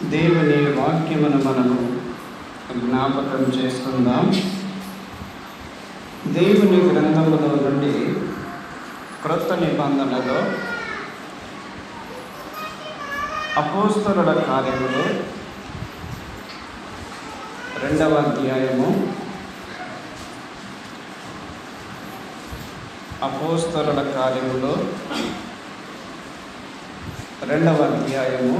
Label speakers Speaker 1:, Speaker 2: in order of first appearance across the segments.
Speaker 1: దేవుని వాక్యమును మనము జ్ఞాపకం చేసుకుందాం. దేవుని గ్రంథములో నుండి క్రొత్త నిబంధనలో అపోస్తలుల కార్యములు 2వ అధ్యాయము, అపోస్తలుల కార్యములు 2వ అధ్యాయము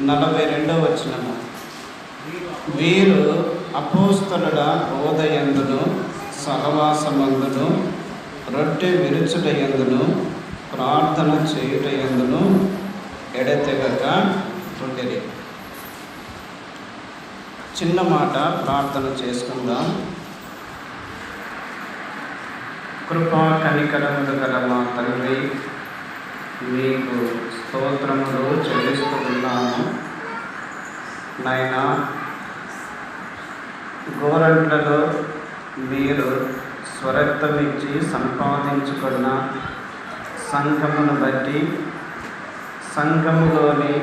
Speaker 1: 42వ వచనము. వీరు అపోస్తలుల బోధయందును సహవాసమందును రొట్టె విరుచుటయందును ప్రార్థన చేయుటయందును ఎడతెగక ఉండేది. చిన్న మాట ప్రార్థన చేసుకుందాం. కృపా కనికరములు గల మా తండ్రి, మీకు స్తోత్రములు చెల్లిస్తున్నాము. నాయనా, గోరంట్లలో మీరు స్వరక్తమిచ్చి సంపాదించుకున్న సంఘమును బట్టి, సంఘములోని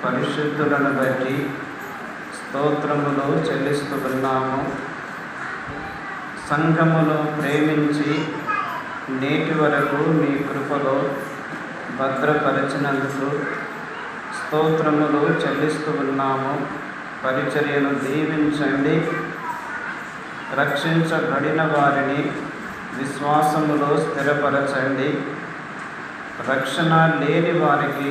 Speaker 1: పరిశుద్ధులను బట్టి స్తోత్రములు చెల్లిస్తున్నాము. సంఘమును ప్రేమించి నేటి వరకు మీ కృపలో భద్రపరిచినందుకు స్తోత్రములు చెల్లిస్తూ ఉన్నాము. పరిచర్యను దీవించండి. రక్షించబడిన వారిని విశ్వాసములో స్థిరపరచండి. రక్షణ లేని వారికి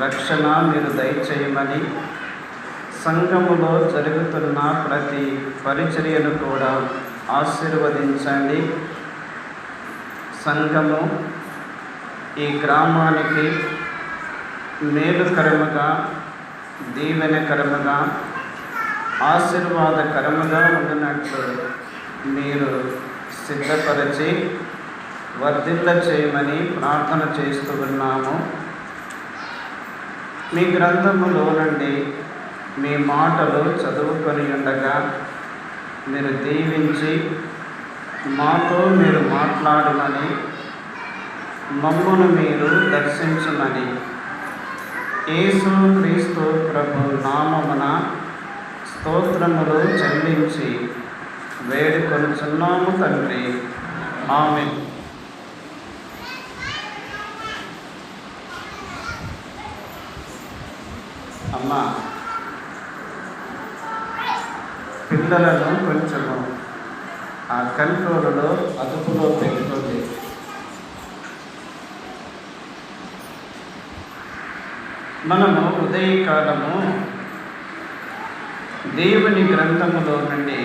Speaker 1: రక్షణ మీరు దయచేయమని, సంఘములో జరుగుతున్న ప్రతి పరిచర్యను కూడా ఆశీర్వదించండి. సంఘము ఈ గ్రామానికి మేలుకరముగా, దీవెనకరముగా, ఆశీర్వాదకరముగా ఉండినట్లు మీరు సిద్ధపరిచి వర్ధిల్ల చేయమని ప్రార్థన చేస్తూ ఉన్నాము. మీ గ్రంథములో నుండి మీ మాటలు చదువుకొని ఉండగా మీరు దీవించి మాతో మీరు మాట్లాడమని, మమ్మును మీరు దర్శించమని యేసు క్రీస్తు ప్రభు నామమున స్తోత్రములు చెల్లించి వేడుకొనుచున్నాము తండ్రి. ఆమేన్. అమ్మా, పిల్లలను కొంచెము ఆ కంట్రోల్లో అదుపులో పెట్టుకోండి. మనము ఉదయకాలము దేవుని గ్రంథములో నుండి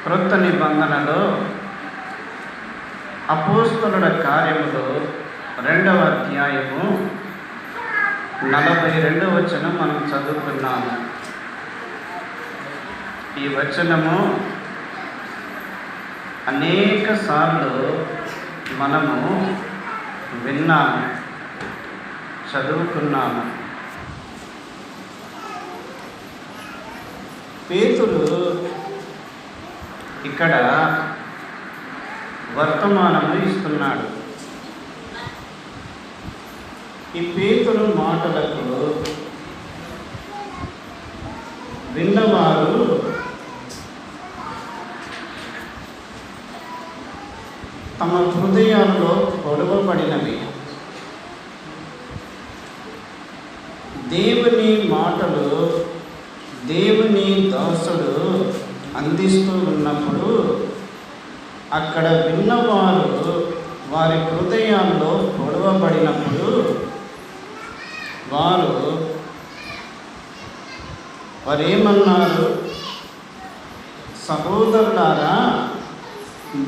Speaker 1: క్రొత్త నిబంధనలో అపోస్తలుల కార్యములు 2వ అధ్యాయము 42వ వచనం మనం చదువుకున్నాము. ఈ వచనము అనేక సార్లు మనము విన్నాము, చదువుకున్నాము. పేతురు ఇక్కడ వర్తమానము ఇస్తున్నాడు. ఈ పేతురు మాటలకు విన్నవారు తమ హృదయాల్లో పొడవబడినవి. దేవుని మాటలు దేవుని దాసుడు అందిస్తూ ఉన్నప్పుడు అక్కడ విన్నవారు వారి హృదయాల్లో పొడవబడినప్పుడు వారేమన్నారు? సహోదరులారా,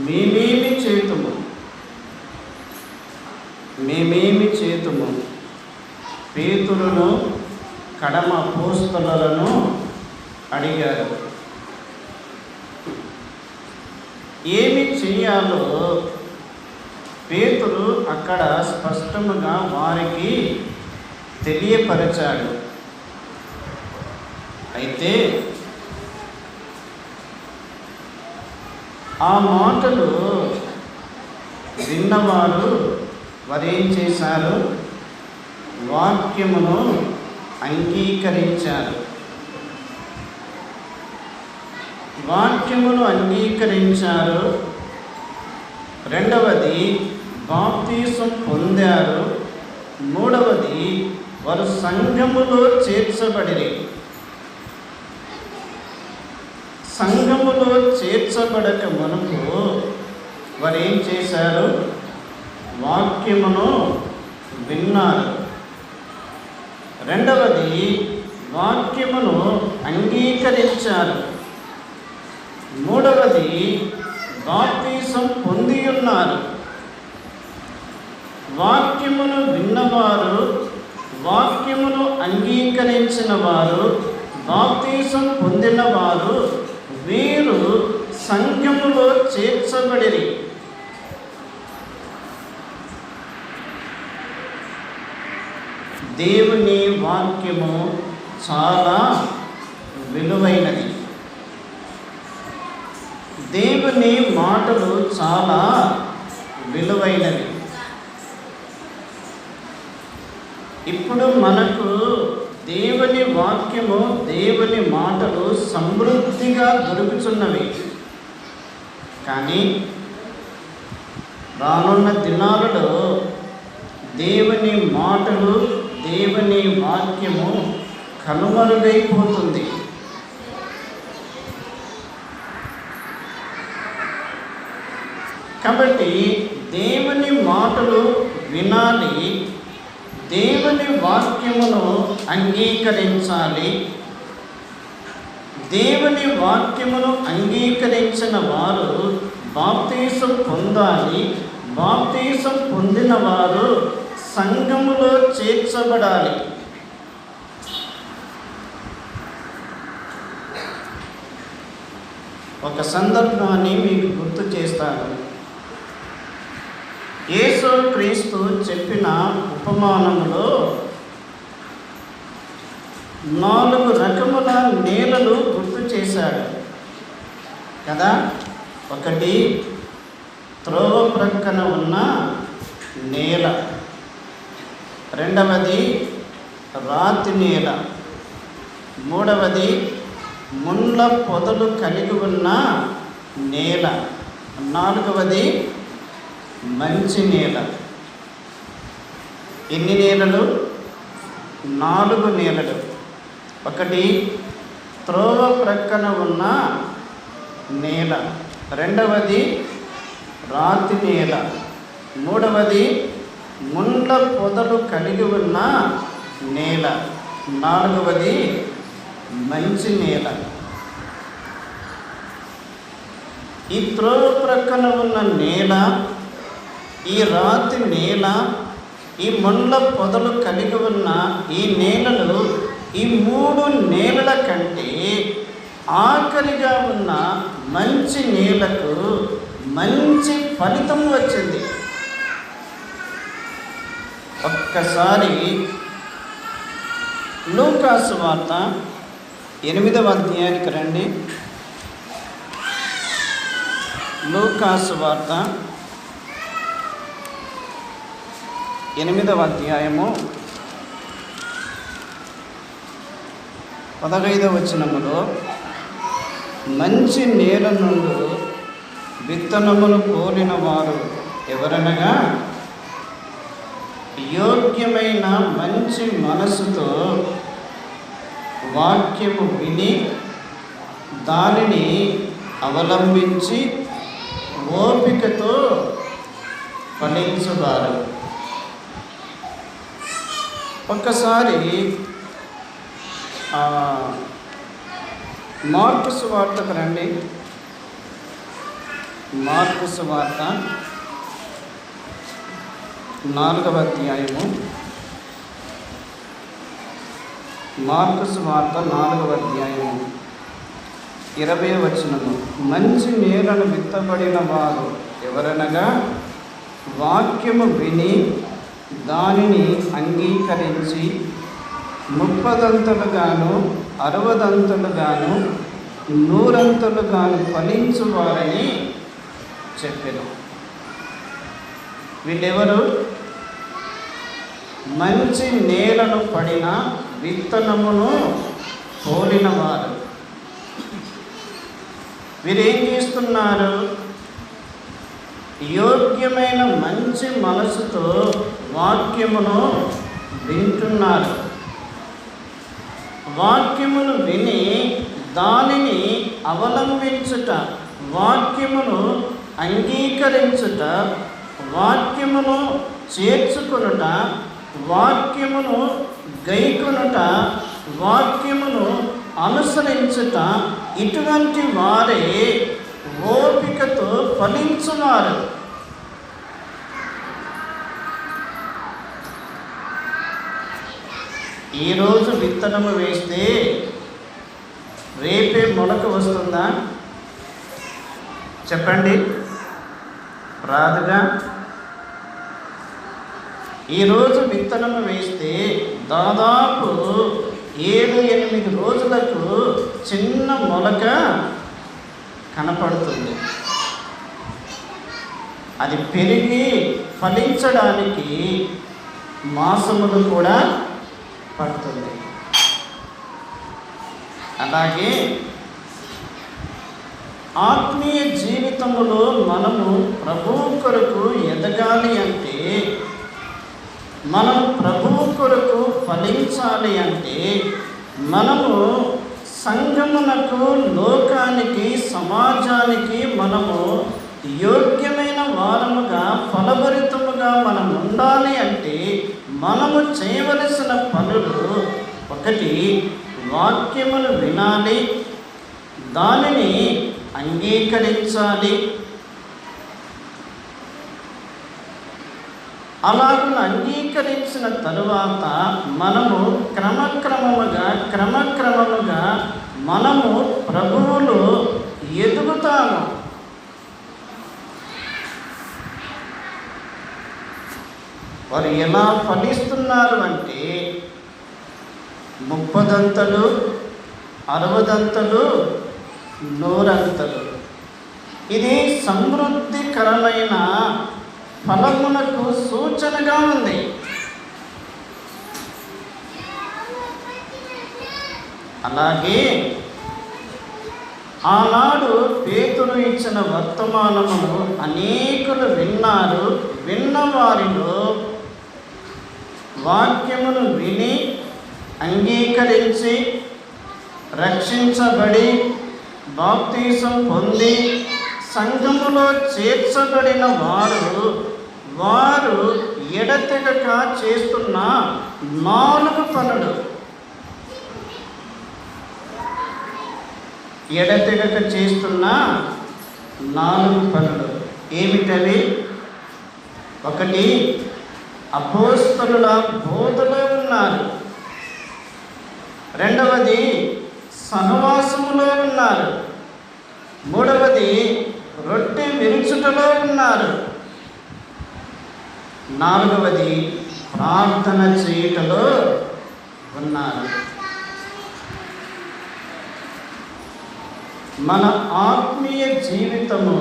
Speaker 1: మేమేమి చేతుము? పేతురును కడమ అపోస్తలులను అడిగారు. ఏమి చేయాలో పేతురు అక్కడ స్పష్టముగా వారికి తెలియపరిచాడు. అయితే ఆ మాటలు విన్నవారు వారేం చేశారు? వాక్యమును అంగీకరించారు. వాక్యమును అంగీకరించారు. రెండవది, బాప్తీసం పొందారు. మూడవది, వారు సంఘములో చేర్చబడిరి. సంఘములో చేర్చబడక మునుపు వారు ఏం చేశారు? వాక్యమును విన్నారు. రెండవది, వాక్యమును అంగీకరించారు. మూడవది, బాప్తీసం పొంది ఉన్నారు. వాక్యమును విన్నవారు, వాక్యమును అంగీకరించిన వారు, బాప్తీసం పొందిన వారు, వీరు సంఘములో చేర్చబడిరి. దేవుని వాక్యము చాలా విలువైనది. దేవుని మాటలు చాలా విలువైనవి. ఇప్పుడు మనకు దేవుని వాక్యము, దేవుని మాటలు సమృద్ధిగా దొరుకుతున్నవి. కానీ రానున్న దినాలలో దేవుని మాటలు, దేవుని వాక్యము కనుమరుగైపోతుంది. కాబట్టి దేవుని మాటలు వినాలి, దేవుని వాక్యమును అంగీకరించాలి. దేవుని వాక్యమును అంగీకరించిన వారు బాప్తీసం పొందాలి. బాప్తీసం పొందిన వారు సంఘములో చేర్చబడాలి. ఒక సందర్భాన్ని మీకు గుర్తు చేస్తాను. యేసు క్రీస్తు చెప్పిన ఉపమానములో 4 రకముల నేలలు గుర్తు చేశాడు కదా. ఒకటి, త్రోవ ప్రక్కన ఉన్న నేల. రెండవది, రాతి నేల. మూడవది, ముళ్ళ పొదలు కలిగి ఉన్న నేల. నాలుగవది, మంచి నేల. ఎన్ని నేలలు? 4 నేలలు. ఒకటి, త్రోవ ప్రక్కన ఉన్న నేల. రెండవది, రాతి నేల. మూడవది, ముళ్ళ పొదలు కలిగి ఉన్న నేల. నాలుగవది, మంచి నేల. ఈ త్రోవ ప్రక్కన ఉన్న నేల, ఈ రాతి నేల, ఈ ముళ్ళ పొదలు కలిగి ఉన్న ఈ నేలలు, ఈ 3 నేలల కంటే ఆఖరిగా ఉన్న మంచి నేలకు మంచి ఫలితం వచ్చింది. ఒక్కసారి లూకాసు వార్త 8వ అధ్యాయానికి రండి. లూకాసు వార్త 8వ అధ్యాయము 15వ వచనములో, మంచి నేల నుండి విత్తనములు పోలిన వారు ఎవరనగా, యోగ్యమైన మంచి మనసుతో వాక్యము విని దానిని అవలంబించి ఓపికతో ఫలించువారు. ఒక్కసారి మార్కు సువార్తకు రండి. మార్కు సువార్త 4వ అధ్యాయము. మార్కు సువార్త 4వ అధ్యాయము 20వ వచనము. మంచి నేలను విత్తబడిన వారు ఎవరనగా, వాక్యము విని దానిని అంగీకరించి 30దంతలుగాను 60దంతలుగాను 100ంతలుగాను ఫలించువారని చెప్పెను. వీళ్ళెవరు? మంచి నేలను పడిన విత్తనమును పోలినవారు. వీరేం చేస్తున్నారు? యోగ్యమైన మంచి మనసుతో వాక్యమును వింటున్నారు. వాక్యమును విని దానిని అవలంబించుట, వాక్యమును అంగీకరించుట, వాక్యమును చేర్చుకొనుట, వాక్యమును గైకొనుట, వాక్యమును అనుసరించుట, ఇటువంటి వారే ఓపికతో ఫలించువారు. ఈరోజు విత్తనము వేస్తే రేపే మొలక వస్తుందా? చెప్పండి, రాదుగా. ఈరోజు విత్తనము వేస్తే దాదాపు 7-8 రోజులకు చిన్న మొలక కనపడుతుంది. అది పెరిగి ఫలించడానికి మాసములు కూడా పడుతుంది. అలాగే ఆత్మీయ జీవితములో మనము ప్రభువు కొరకు ఎదగాలి అంటే, మనం ప్రభువు కొరకు ఫలించాలి అంటే, మనము సంఘమునకు, లోకానికి, సమాజానికి మనము యోగ్యమైన వారముగా, ఫలభరితముగా మనం ఉండాలి అంటే మనము చేయవలసిన పనులు: 1, వాక్యమును వినాలి, దానిని అంగీకరించాలి. అలాగ అంగీకరించిన తరువాత మనము క్రమక్రమముగా మనము ప్రభువులో ఎదుగుతాము. వారు ఎలా ఫలిస్తున్నారు అంటే 30 60 100. ఇది సమృద్ధికరమైన ఫలమునకు సూచనగా ఉంది. అలాగే ఆనాడు పేతురు ఇచ్చిన వర్తమానమును అనేకులు విన్నారు. విన్న వారిలో వాక్యమును విని అంగీకరించి రక్షించబడి బాప్తీసం పొంది సంఘములో చేర్చబడిన వారు ఎడతెగక చేస్తున్న 4 పనులు. ఎడతెగక చేస్తున్న 4 పనులు ఏమిటవి? 1, అపోస్తలుల బోధలో ఉన్నారు. 2, సహవాసములో ఉన్నారు. 3, రొట్టె విరుచుటలో ఉన్నారు. 4, ప్రార్థన చేయుటలో ఉన్నారు. మన ఆత్మీయ జీవితము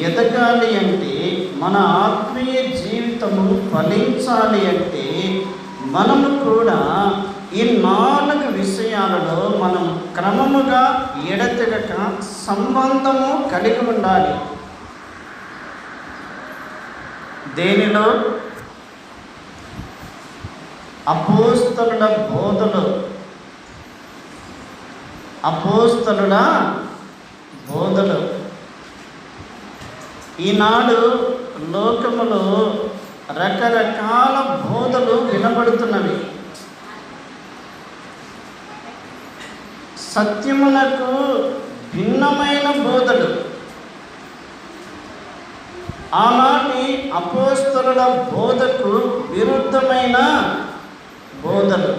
Speaker 1: ఎదగాలి అంటే, మన ఆత్మీయ జీవితము ఫలించాలి అంటే, మనము కూడా ఈ 4 విషయాలలో మనం క్రమముగా ఎడతెగక సంబంధము కలిగి ఉండాలి. దేనిలో? అపోస్తలుల బోధలో. అపోస్తలుల బోధలు. ఈనాడు లోకములో రకరకాల బోధలు వినబడుతున్నవి. సత్యమునకు భిన్నమైన బోధలు, ఆనాటి అపోస్తలుల బోధకు విరుద్ధమైన బోధలు,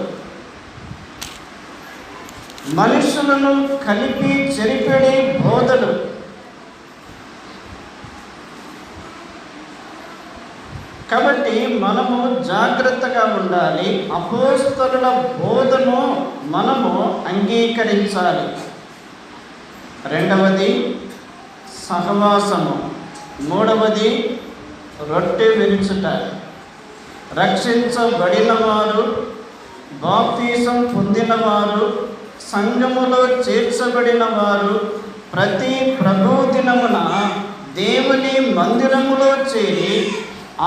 Speaker 1: మనుషులను కలిపి చెరిపెడే బోధలు. కాబట్టి మనము జాగ్రత్తగా ఉండాలి. అపోస్తలుల బోధను మనము అంగీకరించాలి. 2, సహవాసము. 3, రొట్టె విరుచుట. రక్షించబడిన వారు, బాప్తీసం పొందినవారు, సంఘములో చేర్చబడిన వారు ప్రతి ప్రభువు దినమున దేవుని మందిరములో చేరి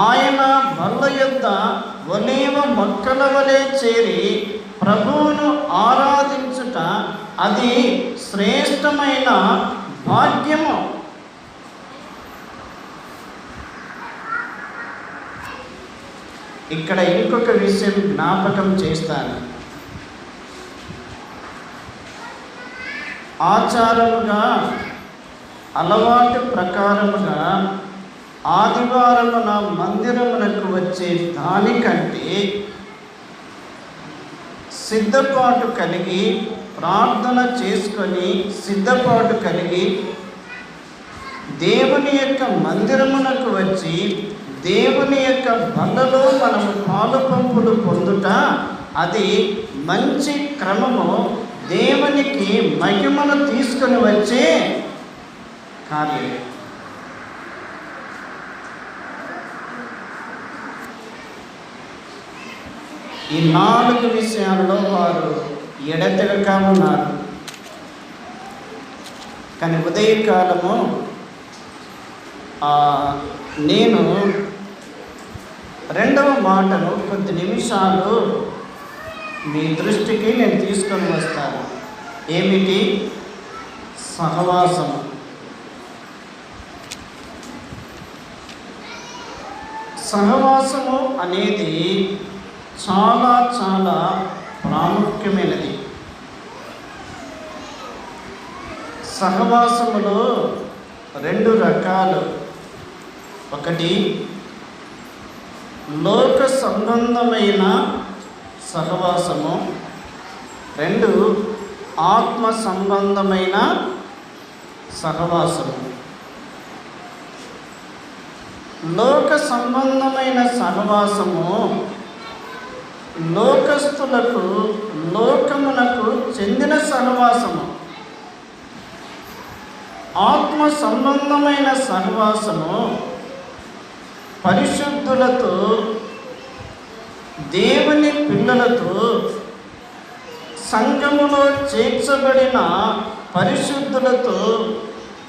Speaker 1: ఆయన బల్ల యొద్ద ఒలీవ మొక్కల వలె చేరి ప్రభువును ఆరాధించుట అది శ్రేష్టమైన భాగ్యము. ఇక్కడ ఇంకొక విషయం జ్ఞాపకం చేస్తాను. ఆచారముగా అలవాటు ప్రకారముగా ఆదివారమున మందిరమునకు వచ్చే దానికంటే సిద్ధపాటు కలిగి ప్రార్థన చేసుకొని సిద్ధపాటు కలిగి దేవుని యొక్క మందిరమునకు వచ్చి దేవుని యొక్క బలలో మనము పాలు పంపులు పొందుట అది మంచి క్రమము. దేవునికి మహిమను తీసుకొని వచ్చే కార్యం. ఈ 4 విషయాల్లో వారు ఎడతెగక ఉన్నారు. కానీ ఉదయకాలము నేను రెండవ మాటను కొద్ది నిమిషాలు మీ దృష్టికి నేను తీసుకొని వస్తాను. ఏమిటి? సహవాసము. సహవాసము అనేది చాలా చాలా ప్రాముఖ్యమైనది. సహవాసములో 2 రకాలు. ఒకటి లోక సంబంధమైన సహవాసము, 2 ఆత్మ సంబంధమైన సహవాసము. లోక సంబంధమైన సహవాసము లోకస్తులకు, లోకమునకు చెందిన సహవాసము. ఆత్మ సంబంధమైన సహవాసము పరిశుద్ధులతో, దేవుని పిల్లలతో, సంఘములో చేర్చబడిన పరిశుద్ధులతో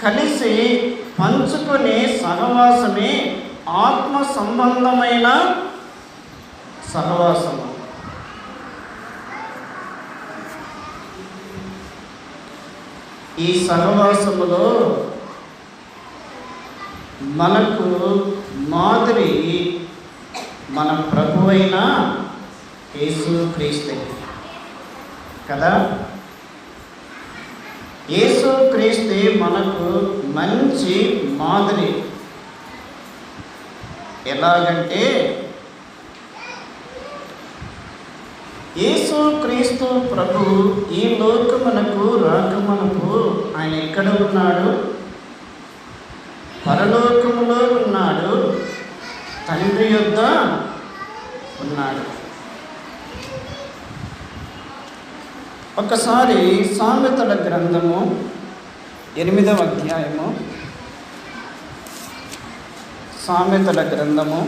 Speaker 1: కలిసి పంచుకునే సహవాసమే ఆత్మ సంబంధమైన సహవాసము. ఈ సహవాసములో మనకు మాదిరి మన ప్రభువైన యేసుక్రీస్తే కదా. యేసుక్రీస్తే మనకు మంచి మాదిరి. ఎలాగంటే యేసుక్రీస్తు ప్రభు ఈ లోకమునకు రాకమునకు ఆయన ఎక్కడ ఉన్నాడు? పరలోకములో ఉన్నాడు, తండ్రి యొద్ద ఉన్నాడు. ఒకసారి సామెతల గ్రంథము 8వ అధ్యాయము, సామెతల గ్రంథము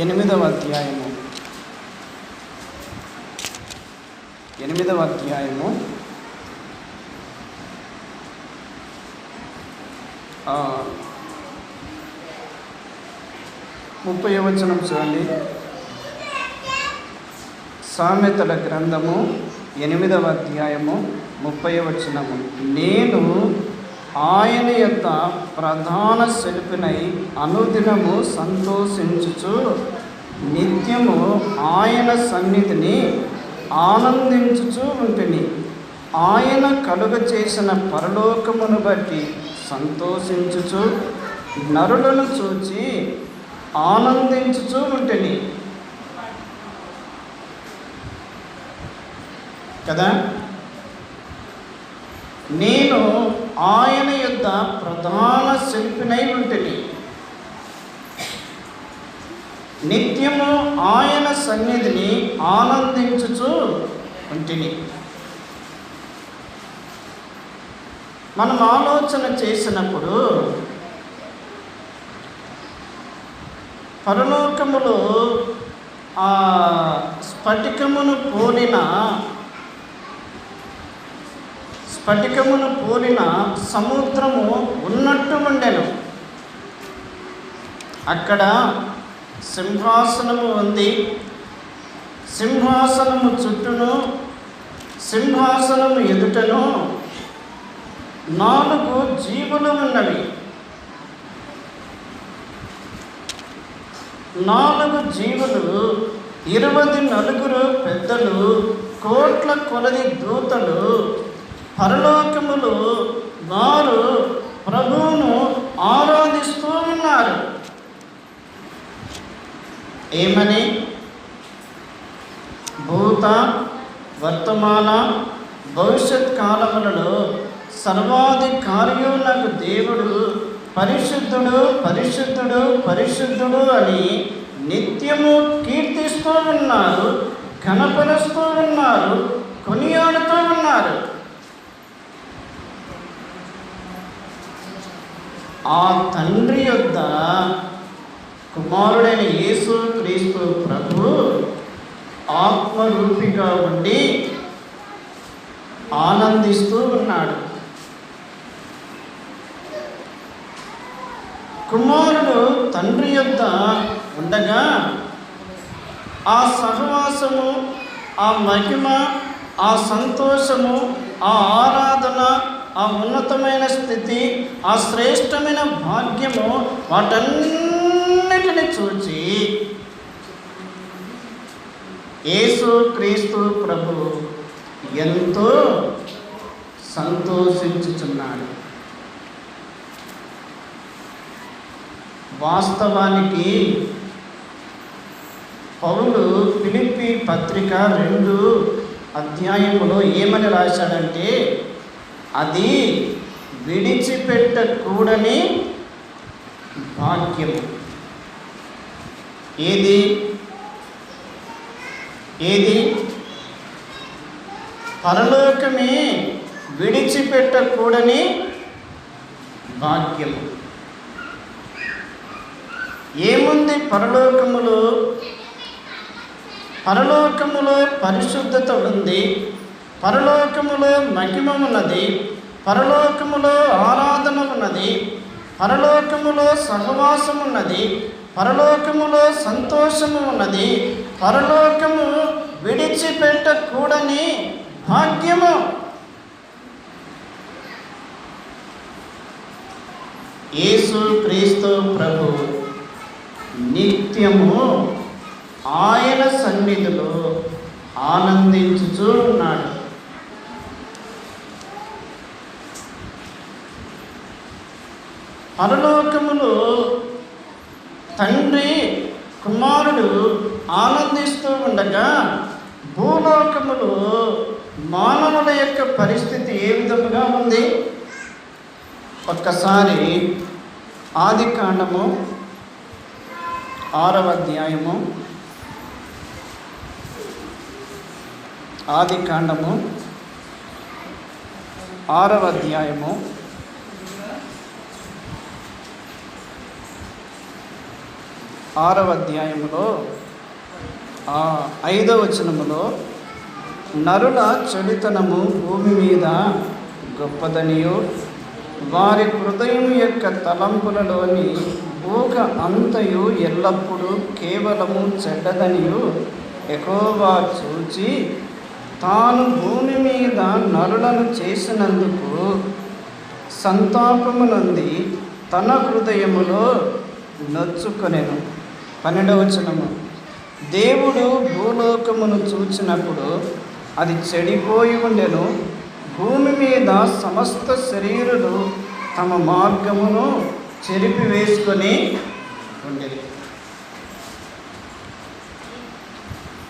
Speaker 1: 8వ అధ్యాయము 8వ అధ్యాయము 30వ వచనం చూడండి. సామెతల గ్రంథము 8వ అధ్యాయము 30వ వచనము. నేను ఆయన యొక్క ప్రధాన శిల్పినై అనుదినము సంతోషించుచు నిత్యము ఆయన సన్నిధిని ఆనందించుచు ఉంటిని. ఆయన కలుగ చేసిన పరలోకమును బట్టి సంతోషించుచు నరులను చూచి ఆనందించుచు ఉంటిని కదా. నేను ఆయన యొద్ద ప్రధాన శిల్పినై ఉంటిని, నిత్యము ఆయన సన్నిధిని ఆనందించుచు ఉంటిని. మనం ఆలోచన చేసినప్పుడు పరలోకములో ఆ స్ఫటికమును పోలిన సముద్రము ఉన్నట్టు ఉండెను. అక్కడ సింహాసనము ఉంది. సింహాసనము చుట్టూను, సింహాసనము ఎదుటను 4 జీవులు ఉన్నవి. 4 జీవులు, 24 పెద్దలు, కోట్ల కొలది దూతలు పరలోకములో వారు ప్రభువును ఆరాధిస్తూ ఉన్నారు. ఏమని? భూత, వర్తమాన, భవిష్యత్ కాలములలో సర్వాధికారియునకు దేవుడు పరిశుద్ధుడు, పరిశుద్ధుడు, పరిశుద్ధుడు అని నిత్యము కీర్తిస్తూ ఉన్నారు, ఘనపరుస్తూ ఉన్నారు, కొనియాడుతూ ఉన్నారు. ఆ తండ్రి యొద్ద కుమారుడైన యేసు క్రీస్తు ప్రభు ఆత్మరూపిగా ఉండి ఆనందిస్తూ ఉన్నాడు. కుమారుడు తండ్రి యొద్ద ఉండగా ఆ సహవాసము, ఆ మహిమ, ఆ సంతోషము, ఆ ఆరాధన, ఆ ఉన్నతమైన స్థితి, ఆ శ్రేష్టమైన భాగ్యము, వాటన్నిటిని చూచి యేసు క్రీస్తు ప్రభు ఎంతో సంతోషించుచున్నాడు. వాస్తవానికి పౌలు ఫిలిప్పీ పత్రిక 2 అధ్యాయములో ఏమని రాశాడంటే, అది విడిచిపెట్టకూడని భాగ్యము. ఏది? పరలోకమే విడిచిపెట్టకూడని భాగ్యము. ఏముంది పరలోకములో? పరలోకములో పరిశుద్ధత ఉంది, పరలోకములో మహిమ ఉన్నది, పరలోకములో ఆరాధన ఉన్నది, పరలోకములో సహవాసం ఉన్నది, పరలోకములో సంతోషము ఉన్నది, పరలోకము విడిచిపెట్టకూడని భాగ్యము. యేసు క్రీస్తు ప్రభు నిత్యము ఆయన సన్నిధిలో ఆనందించుచూ ఉన్నాడు. పరలోకములో తండ్రి కుమారుడు ఆనందిస్తూ ఉండగా, భూలోకములో మానవుల యొక్క పరిస్థితి ఏ విధముగా ఉంది? ఒక్కసారి ఆదికాండము 6వ అధ్యాయము, ఆదికాండము 6వ అధ్యాయము 6వ అధ్యాయములో 5వ వచనములో, నరుల చెడుతనము భూమి మీద గొప్పదనియు, వారి హృదయం యొక్క తలంపులలోని ఊక అంతయు ఎల్లప్పుడూ కేవలము చెడ్డదనియు యెహోవా చూచి, తాను భూమి మీద నరులను చేసినందుకు సంతాపము నుండి తన హృదయములో నొచ్చుకొనెను. 12వ వచనము, దేవుడు భూలోకమును చూచినప్పుడు అది చెడిపోయి ఉండెను, భూమి మీద సమస్త శరీరులు తమ మార్గమును చెరిపివేసుకొని ఉండేది.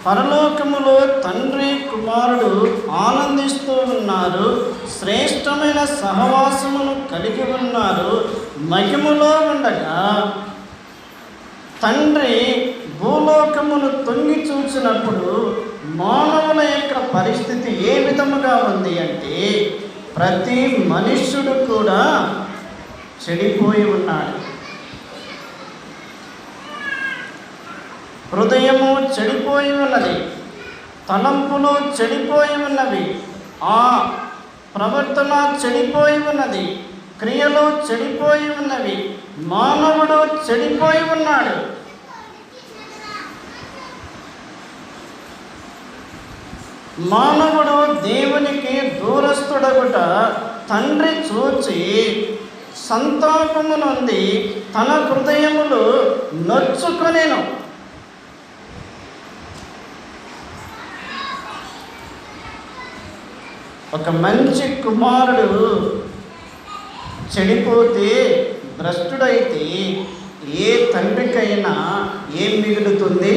Speaker 1: పరలోకములో తండ్రి కుమారుడు ఆనందిస్తూ ఉన్నారు, శ్రేష్టమైన సహవాసమును కలిగి ఉన్నారు. మహిమలో ఉండగా తండ్రి భూలోకమును తొంగి చూసినప్పుడు మానవుల యొక్క పరిస్థితి ఏ విధముగా ఉంది అంటే, ప్రతి మనుష్యుడు కూడా చెడిపోయి ఉన్నాడు. హృదయము చెడిపోయి ఉన్నది, తలంపులు చెడిపోయి ఉన్నవి, ఆ ప్రవర్తన చెడిపోయి ఉన్నది, క్రియలు చెడిపోయి ఉన్నవి, మానవుడు చెడిపోయి ఉన్నాడు. మానవుడు దేవునికి దూరస్తుడగుట తండ్రి చూచి సంతాపము నుండి తన హృదయములు నొచ్చుకొనెను. ఒక మంచి కుమారుడు చెడిపోతే, భ్రష్టుడైతే ఏ తండ్రికైనా ఏం మిగులుతుంది?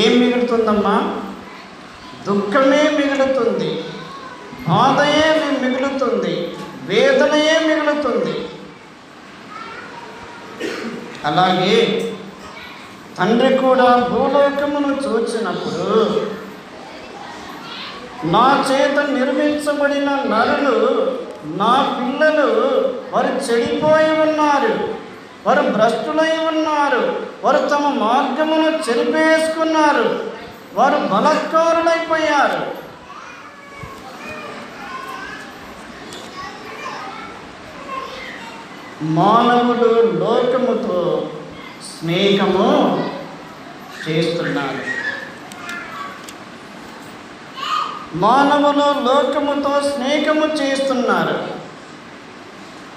Speaker 1: ఏం మిగులుతుందమ్మా? దుఃఖమే మిగులుతుంది, బాధయే మిగులుతుంది, వేదనయే మిగులుతుంది. అలాగే తండ్రి కూడా భూలోకమును చూచినప్పుడు, నా చేత నిర్మించబడిన నరులు, నా పిల్లలు, వారు చెడిపోయి ఉన్నారు, వారు భ్రష్టులై ఉన్నారు, వారు తమ మార్గమును చెరిపేసుకున్నారు, వారు బలత్కారులైపోయారు. మానవులు లోకముతో స్నేహము చేస్తున్నారు. మానవులు లోకముతో స్నేహము చేస్తున్నారు.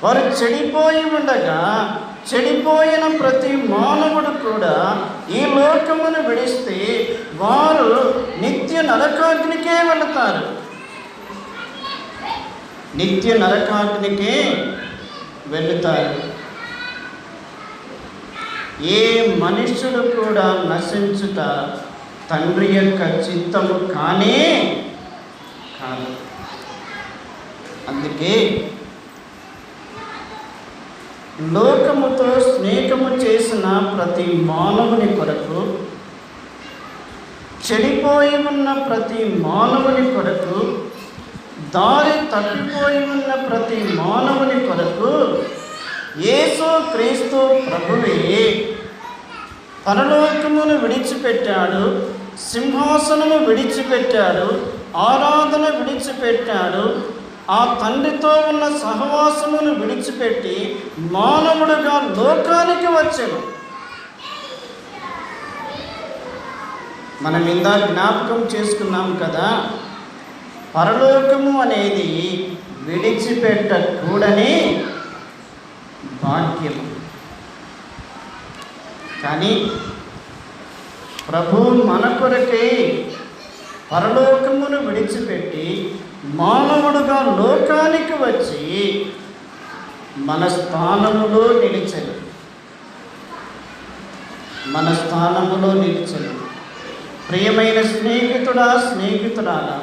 Speaker 1: వారు చెడిపోయి ఉండగా, చెడిపోయిన ప్రతి మానవుడు కూడా ఈ లోకమును విడిస్తే వారు నిత్య నరకాగ్నికే వెళతారు. నిత్య నరకాగ్నికే వెళుతారు. ఏ మనుష్యుడు కూడా నశించుట తండ్రి యొక్క చిత్తము కానే కాదు. అందుకే లోకముతో స్నేహము చేసిన ప్రతి మానవుని కొరకు, చెడిపోయి ఉన్న ప్రతి మానవుని కొరకు, దారి తప్పిపోయి ఉన్న ప్రతి మానవుని కొరకు యేసు క్రీస్తు ప్రభువే పరలోకమును విడిచిపెట్టాడు, సింహాసనము విడిచిపెట్టాడు, ఆరాధన విడిచిపెట్టాడు, ఆ తండ్రితో ఉన్న సహవాసమును విడిచిపెట్టి మానవుడుగా లోకానికి వచ్చాను. మనం ఇందా జ్ఞాపకం చేసుకున్నాం కదా, పరలోకము అనేది విడిచిపెట్టకూడని భాగ్యము. కానీ ప్రభు మన కొరకే పరలోకమును విడిచిపెట్టి మానవుడుగా లోకానికి వచ్చి మన స్థానములో నిలిచెను. మన స్థానములో నిలిచెను. ప్రియమైన స్నేహితుడా, స్నేహితురాలా,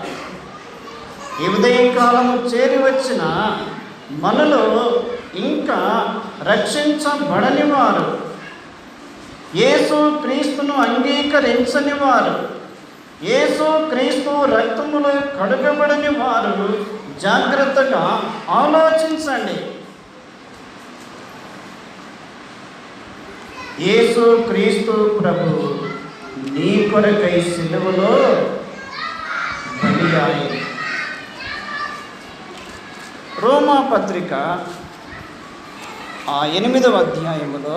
Speaker 1: ఈ ఉదయకాలము చేరి వచ్చిన మనలో ఇంకా రక్షించబడని వారు, యేసు క్రీస్తును అంగీకరించని వారు, యేసు క్రీస్తు రక్తములో కడుగబడని వారు జాగ్రత్తగా ఆలోచించండి. యేసు క్రీస్తు ప్రభు నీ కొరకై సిలువలో బలియాయి. రోమా పత్రిక 8వ అధ్యాయములో,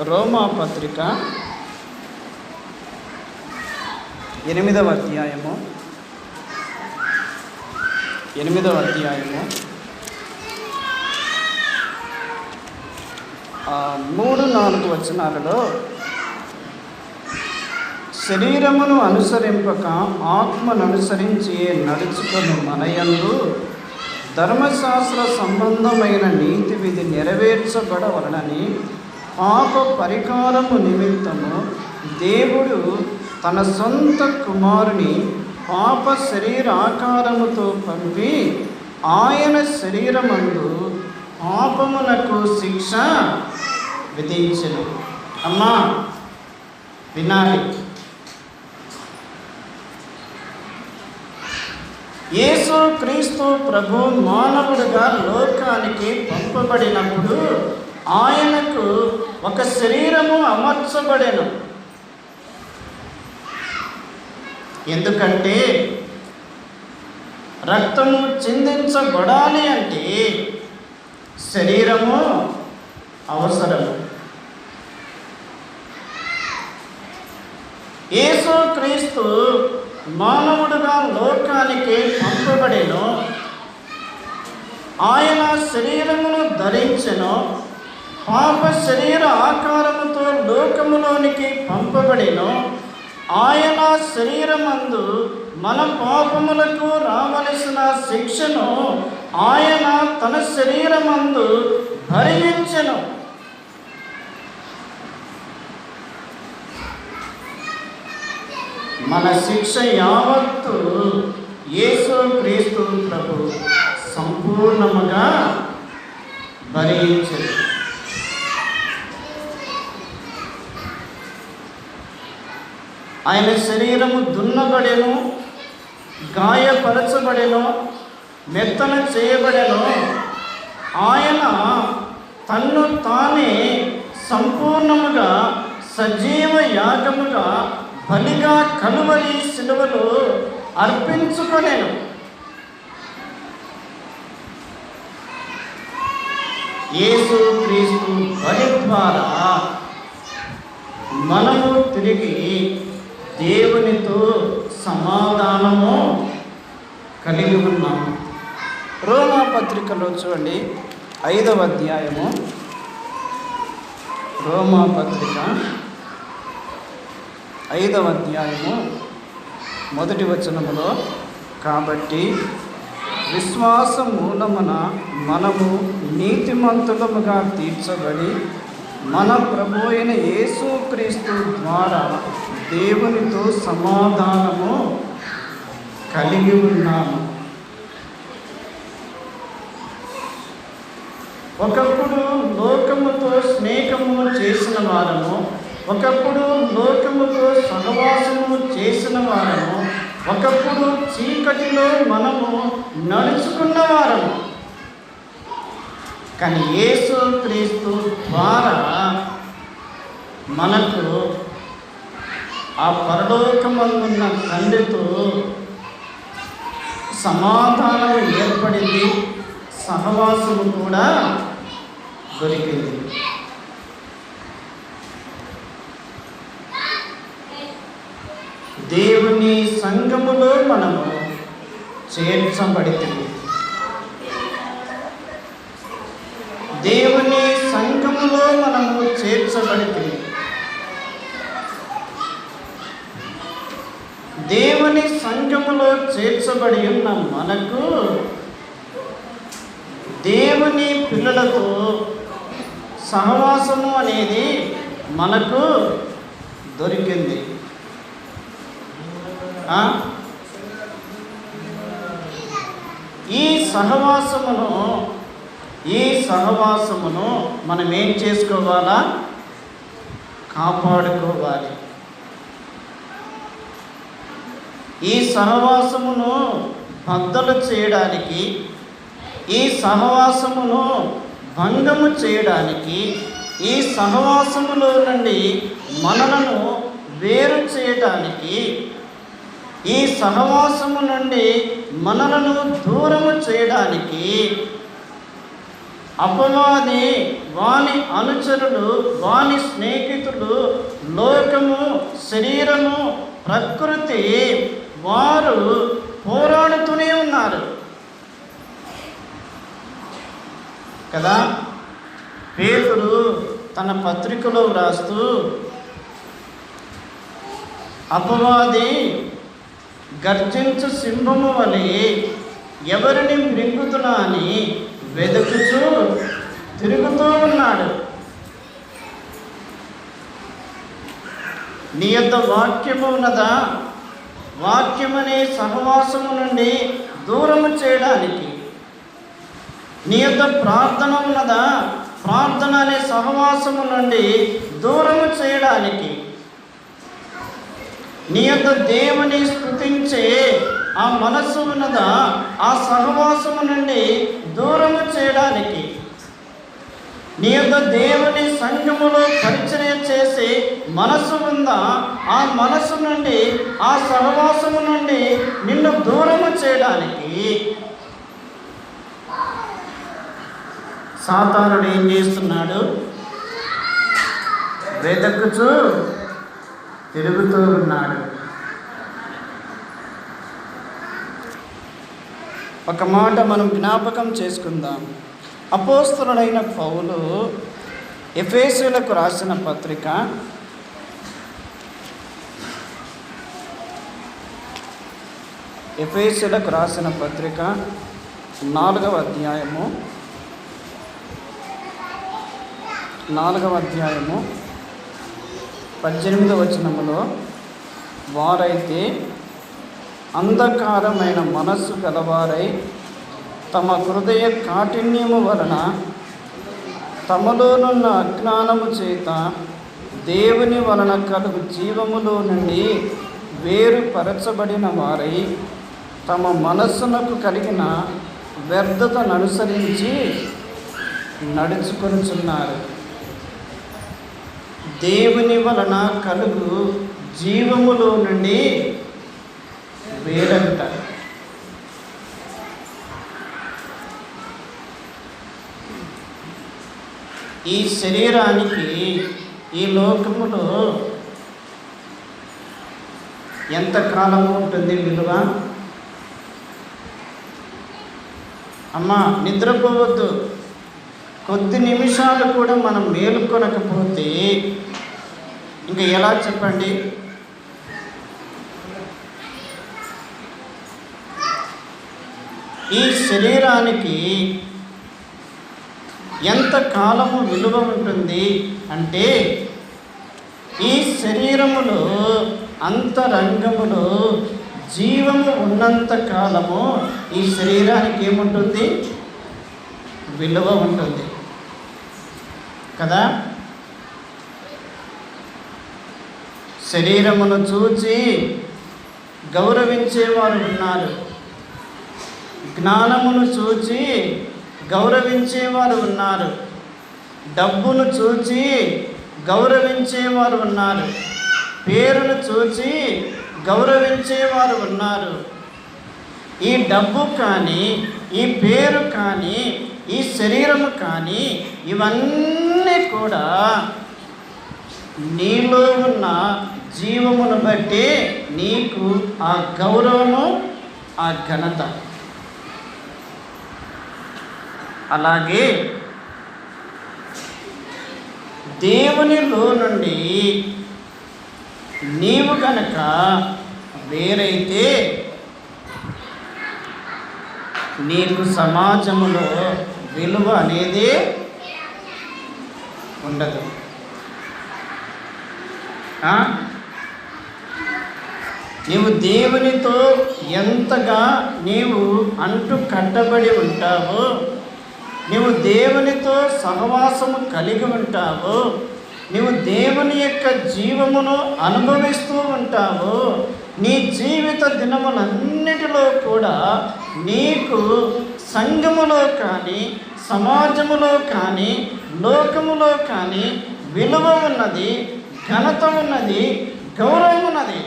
Speaker 1: రోమా పత్రిక 8వ అధ్యాయము 3-4 వచనాలలో, శరీరమును అనుసరింపక ఆత్మను అనుసరించి నడుచుకొని మనయందు ధర్మశాస్త్ర సంబంధమైన నీతి విధి నెరవేర్చబడవలనని పాప పరిహారము నిమిత్తము దేవుడు తన సొంత కుమారుని పాప శరీరాకారముతో పంపి ఆయన శరీరమందు పాపమునకు శిక్ష విధించెను. అమ్మా వినాలి. యేసు క్రీస్తు ప్రభు మానవుడుగా లోకానికి పంపబడినప్పుడు ఆయనకు ఒక శరీరము అమర్చబడెను. ఎందుకంటే రక్తము చిందించబడాలి అంటే శరీరము అవసరము. యేసుక్రీస్తు మానవుడుగా లోకానికి పంపబడెను. ఆయన శరీరమును ధరించెను. పాప శరీర ఆకారముతో లోకములోనికి పంపబడెను. ఆయన శరీరమందు మన పాపములకు రావలసిన శిక్షను ఆయన తన శరీరమందు భరించెను. మన శిక్ష యావత్తు యేసుక్రీస్తు ప్రభు సంపూర్ణముగా భరించెను. ఆయన శరీరము దున్నబడెను, గాయపరచబడెను, మెత్తన చేయబడెను. ఆయన తన్ను తానే సంపూర్ణముగా సజీవ యాగముగా బలిగా కలువరి శిలువలో అర్పించుకొనెను. యేసుక్రీస్తు బలి ద్వారా మనము తిరిగి దేవునితో సమాధానము కలిగి ఉన్నాము. రోమా పత్రికలో చూడండి 5వ అధ్యాయము. రోమా పత్రిక 5వ అధ్యాయము 1వ వచనములో, కాబట్టి విశ్వాస మూలమున మనము నీతిమంతులముగా తీర్చబడి మన ప్రభు అయిన యేసుక్రీస్తు ద్వారా దేవునితో సమాధానము కలిగి ఉన్నాము. ఒకప్పుడు లోకముతో స్నేహము చేసిన వారము, ఒకప్పుడు లోకముతో సహవాసము చేసిన వారము, ఒకప్పుడు చీకటిలో మనము నడుచుకున్న వారము. కానీ యేసుక్రీస్తు ద్వారా మనకు ఆ పరలోకమందున్న తండ్రితో సమాధానం ఏర్పడింది, సహవాసము కూడా దొరికింది. దేవుని సంఘములో మనము చేర్చబడితే, దేవుని సంఘములో మనము చేర్చబడితే, దేవుని సంఘములో చేర్చబడి ఉన్న మనకు దేవుని పిల్లలతో సహవాసము అనేది మనకు దొరికింది. ఈ సహవాసమును మనం ఏం చేసుకోవాలా? కాపాడుకోవాలి. ఈ సహవాసమును బద్దలు చేయడానికి, ఈ సహవాసమును భంగము చేయడానికి, ఈ సహవాసములో నుండి మనలను వేరు చేయడానికి, ఈ సహవాసము నుండి మనలను దూరము చేయడానికి అపవాది, వాని అనుచరులు, వాని స్నేహితులు, లోకము, శరీరము, ప్రకృతి వారు పోరాడుతూనే ఉన్నారు కదా. పేతురు తన పత్రికలో వ్రాస్తూ, అపవాది గర్జించు సింహము వలె ఎవరిని మృంగుతున్నా అని వెతుకుతూ తిరుగుతూ ఉన్నాడు. నీ యొద్ద వాక్యము ఉన్నదా? వాక్యమనే సహవాసము నుండి దూరము చేయడానికి. నీ యొద్ద ప్రార్థన ఉన్నదా? ప్రార్థన అనే సహవాసము నుండి దూరము చేయడానికి. నీ యొద్ద దేవుని స్తుతించే ఆ మనస్సు ఉన్నదా? ఆ సహవాసము నుండి దూరము చేయడానికి. నీ యొక్క దేవుని సంఘములో పరిచర్య చేసి మనసు ఉందా? ఆ మనసు నుండి, ఆ సహవాసము నుండి నిన్ను దూరము చేయడానికి సాతానుడు ఏం చేస్తున్నాడు? వెతుకుచూ తిరుగుతూ ఉన్నాడు. ఒక మాట మనం జ్ఞాపకం చేసుకుందాం. అపోస్తలుడైన పౌలు ఎఫెసీయులకు రాసిన పత్రిక 4వ అధ్యాయము 18వ వచనములో, వారైతే అంధకారమైన మనస్సు గలవారై తమ హృదయ కాఠిన్యము వలన తమలోనున్న అజ్ఞానము చేత దేవుని వలన కలుగు జీవములో నుండి వేరుపరచబడిన వారై తమ మనస్సునకు కలిగిన వ్యర్థతను అనుసరించి నడుచుకొనుచున్నారు. దేవుని వలన కలుగు జీవములో నుండి వేరగుట. ఈ శరీరానికి ఈ లోకములో ఎంతకాలము ఉంటుంది విలువ? అమ్మా, నిద్రపోవద్దు. కొద్ది నిమిషాలు కూడా మనం మేలుకొనకపోతే ఇంకా ఎలా చెప్పండి? ఈ శరీరానికి ఎంత కాలము విలువ ఉంటుంది అంటే, ఈ శరీరములో అంతరంగములో జీవము ఉన్నంత కాలము ఈ శరీరానికి ఏముంటుంది? విలువ ఉంటుంది కదా. శరీరమును చూచి గౌరవించేవారు ఉన్నారు, జ్ఞానమును చూచి గౌరవించేవారు ఉన్నారు, డబ్బును చూచి గౌరవించేవారు ఉన్నారు, పేరును చూచి గౌరవించేవారు ఉన్నారు. ఈ డబ్బు కానీ, ఈ పేరు కానీ, ఈ శరీరము కానీ, ఇవన్నీ కూడా నీలో ఉన్న జీవమును బట్టి నీకు ఆ గౌరవము, ఆ ఘనత. అలాగే దేవునిలో నుండి నీవు కనుక వేరైతే నీకు సమాజంలో విలువ అనేది ఉండదు. నీవు దేవునితో ఎంతగా నీవు అంటు కట్టబడి ఉంటావో, నీవు దేవునితో సహవాసము కలిగి ఉంటావో, నీవు దేవుని యొక్క జీవమును అనుభవిస్తూ ఉంటావో, నీ జీవిత దినములన్నిటిలో కూడా నీకు సంఘములో కానీ, సమాజములో కానీ, లోకములో కానీ విలువ ఉన్నది, ఘనత ఉన్నది, గౌరవం ఉన్నది.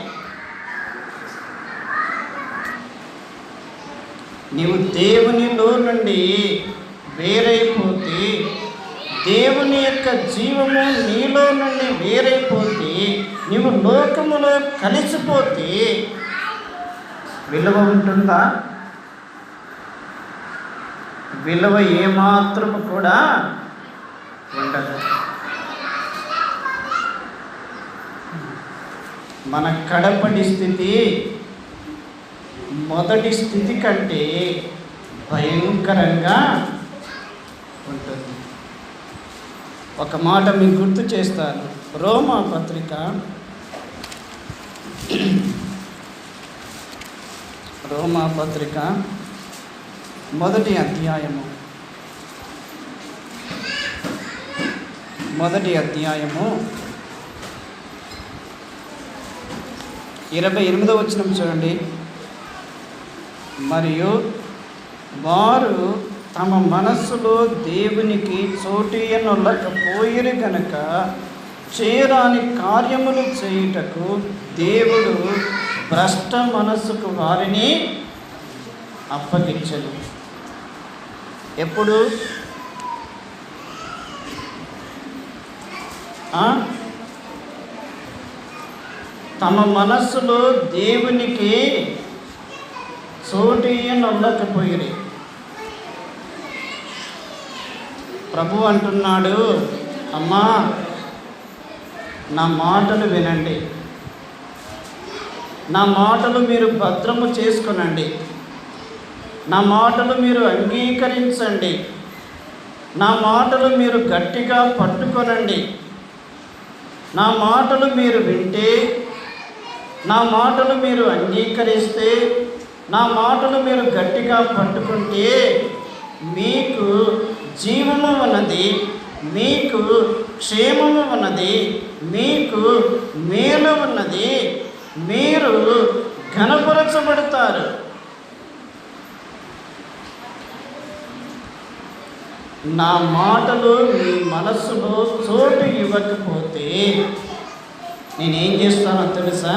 Speaker 1: నీవు దేవునిలో నుండి వేరైపోతే, దేవుని యొక్క జీవము నీలో నుండి వేరైపోతే, నీవు లోకములో కలిసిపోతే విలువ ఉంటుందా? విలువ ఏమాత్రము కూడా ఉండదు. మన కడపడి స్థితి మొదటి స్థితి కంటే భయంకరంగా ఉంటుంది. ఒక మాట మీకు గుర్తు చేస్తాను. రోమా పత్రిక 1వ అధ్యాయము 28వ వచనం చూడండి. మరియు వారు తమ మనస్సులో దేవునికి చోటియనొల్లకపోయిరు గనుక చేయరాని కార్యములు చేయుటకు దేవుడు భ్రష్ట మనస్సుకు వారిని అప్పగించను. ఎప్పుడు? తమ మనస్సులో దేవునికి చోటియనొల్లకపోయిరి. ప్రభు అంటున్నాడు, అమ్మా నా మాటలు వినండి, నా మాటలు మీరు భద్రము చేసుకొనండి, నా మాటలు మీరు అంగీకరించండి, నా మాటలు మీరు గట్టిగా పట్టుకొనండి. నా మాటలు మీరు వింటే, నా మాటలు మీరు అంగీకరిస్తే, నా మాటలు మీరు గట్టిగా పట్టుకుంటే మీకు జీవము ఉన్నది, మీకు క్షేమము ఉన్నది, మీకు మేలు ఉన్నది, మీరు ఘనపరచబడతారు. నా మాటలు మీ మనస్సులో చోటు ఇవ్వకపోతే నేనేం చేస్తానో తెలుసా?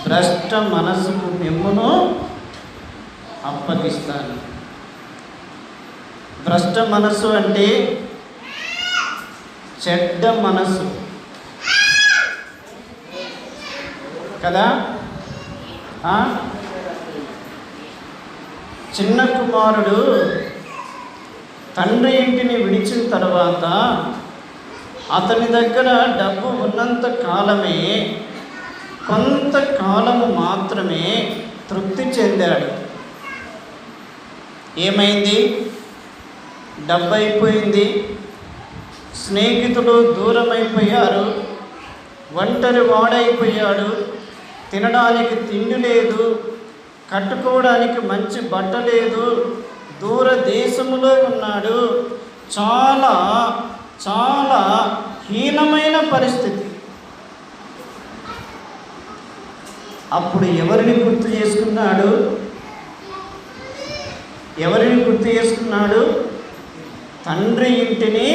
Speaker 1: భ్రష్ట మనస్సుకు మిమ్మును అప్పగిస్తాను. భ్రష్ట మనస్సు అంటే చెడ్డ మనస్సు కదా. చిన్న కుమారుడు తండ్రి ఇంటిని విడిచిన తర్వాత అతని దగ్గర డబ్బు ఉన్నంత కాలమే, కొంతకాలము మాత్రమే తృప్తి చెందాడు. ఏమైంది? డబ్బు అయిపోయింది, స్నేహితులు దూరం అయిపోయారు, ఒంటరి వాడైపోయాడు, తినడానికి తిండి లేదు, కట్టుకోవడానికి మంచి బట్ట లేదు, దూర దేశములో ఉన్నాడు. చాలా చాలా హీనమైన పరిస్థితి. అప్పుడు ఎవరిని గుర్తు చేసుకున్నాడు? ఎవరిని గుర్తు చేసుకున్నాడు? తండ్రి ఇంటిని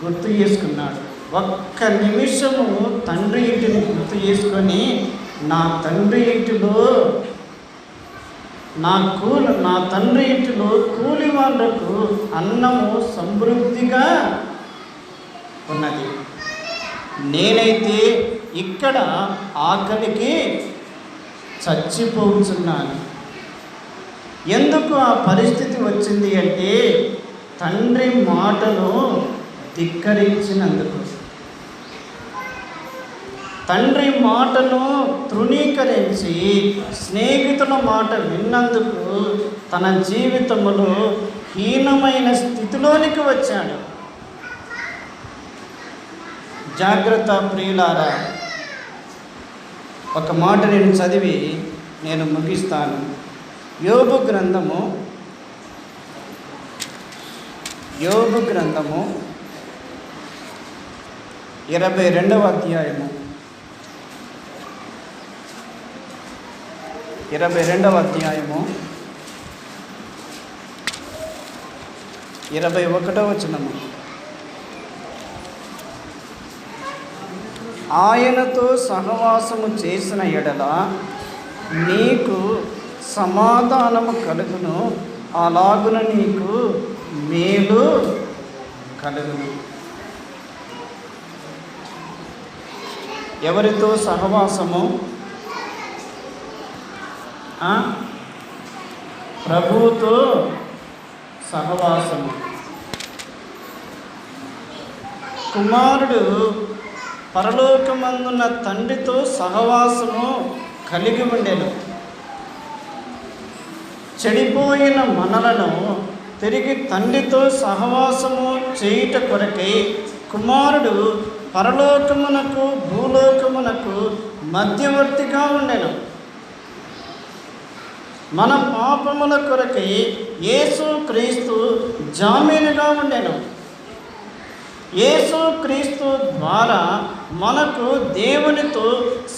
Speaker 1: గుర్తు చేసుకున్నాడు. ఒక్క నిమిషము తండ్రి ఇంటిని గుర్తు చేసుకొని, నా తండ్రి ఇంటిలో నా తండ్రి ఇంటిలో కూలి వాళ్ళకు అన్నము సమృద్ధిగా ఉన్నది, నేనైతే ఇక్కడ ఆకలికి చచ్చిపోతున్నాను. ఎందుకు ఆ పరిస్థితి వచ్చింది అంటే తండ్రి మాటను ధిక్కరించినందుకు. తండ్రి మాటను తృణీకరించి స్నేహితుల మాట విన్నందుకు తన జీవితంలో హీనమైన స్థితిలోనికి వచ్చాడు. జాగ్రత్త ప్రియులారా, ఒక మాట నేను చదివి నేను ముగిస్తాను. యోబు గ్రంథము 22వ అధ్యాయము 21వ వచనము. ఆయనతో సహవాసము చేసిన ఎడల నీకు సమాధానము కలుగును, అలాగున నీకు మేలు కలుగును. ఎవరితో సహవాసము? ప్రభువుతో సహవాసము. కుమారుడు పరలోకమందున్న తండ్రితో సహవాసము కలిగి ఉండెను. చెడిపోయిన మనలను తిరిగి తండ్రితో సహవాసము చేయుట కొరకై కుమారుడు పరలోకమునకు భూలోకమునకు మధ్యవర్తిగా ఉండెను. మన పాపముల కొరకై యేసు క్రీస్తు జామీనుగా ఉండెను. యేసు క్రీస్తు ద్వారా మనకు దేవునితో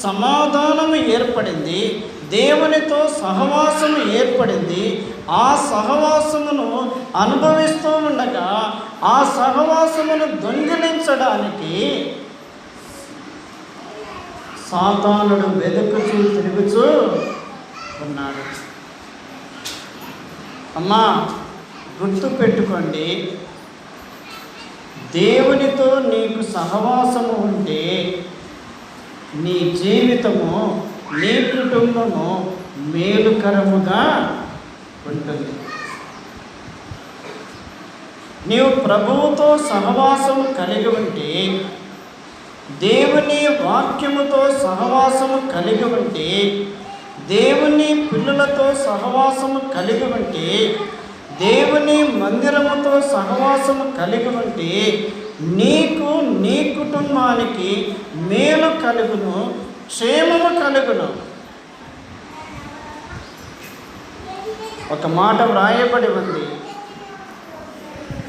Speaker 1: సమాధానము ఏర్పడింది, దేవునితో సహవాసము ఏర్పడింది. ఆ సహవాసమును అనుభవిస్తూ ఉండగా ఆ సహవాసమును దొంగిలించడానికి సాతానుడు వెతుకుచూ తిరుగుచూ ఉన్నాడు. అమ్మా, గుర్తు పెట్టుకోండి, దేవునితో నీకు సహవాసము ఉంటే నీ జీవితము, నీ కుటుంబము మేలుకరముగా ఉంటుంది. నీవు ప్రభువుతో సహవాసము కలిగి ఉంటే, దేవుని వాక్యముతో సహవాసము కలిగి ఉంటే, దేవుని పిల్లలతో సహవాసము కలిగి ఉంటే, దేవుని మందిరముతో సహవాసము కలిగి ఉంటే నీకు, నీ కుటుంబానికి మేలు కలుగును, క్షేమము కలుగును. ఒక మాట వ్రాయబడి ఉంది,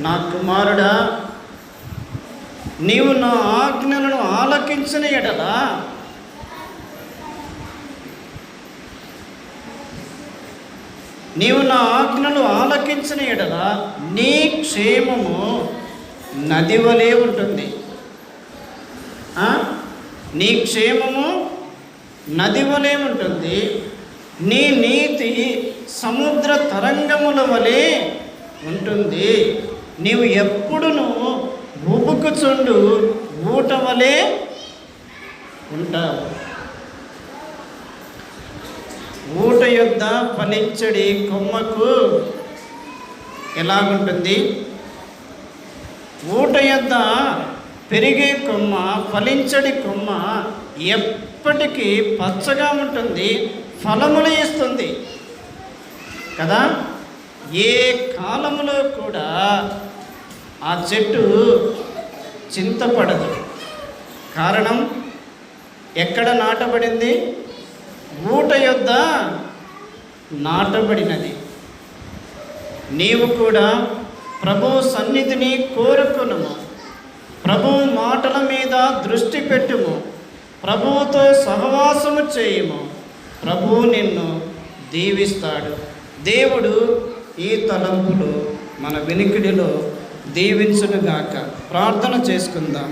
Speaker 1: నా కుమారుడా, నీవు నా ఆజ్ఞలను ఆలకించిన ఎడల నీ క్షేమము నది వలె ఉంటుంది. నీ క్షేమము నది వలె ఉంటుంది. నీ నీతి సముద్ర తరంగముల వలె ఉంటుంది. నీవు ఎప్పుడును ఉబుకుచుండు ఊట వలె ఉంటావు. ఊట యొద్ద ఫలించడి కొమ్మకు ఎలాగుంటుంది? ఊట యొద్ద పెరిగే కొమ్మ, ఫలించడి కొమ్మ ఎప్పటికీ పచ్చగా ఉంటుంది, ఫలములు ఇస్తుంది కదా. ఏ కాలములో కూడా ఆ చెట్టు చింతపడదు. కారణం, ఎక్కడ నాటబడింది? ఊట యొద్ద నాటబడినది. నీవు కూడా ప్రభు సన్నిధిని కోరుకునుము, ప్రభు మాటల మీద దృష్టి పెట్టుము, ప్రభువుతో సహవాసము చేయుము. ప్రభువు నిన్ను దీవిస్తాడు. దేవుడు ఈ తలంపులు మన వినికిడిలో దీవించునుగాక. ప్రార్థన చేసుకుందాం.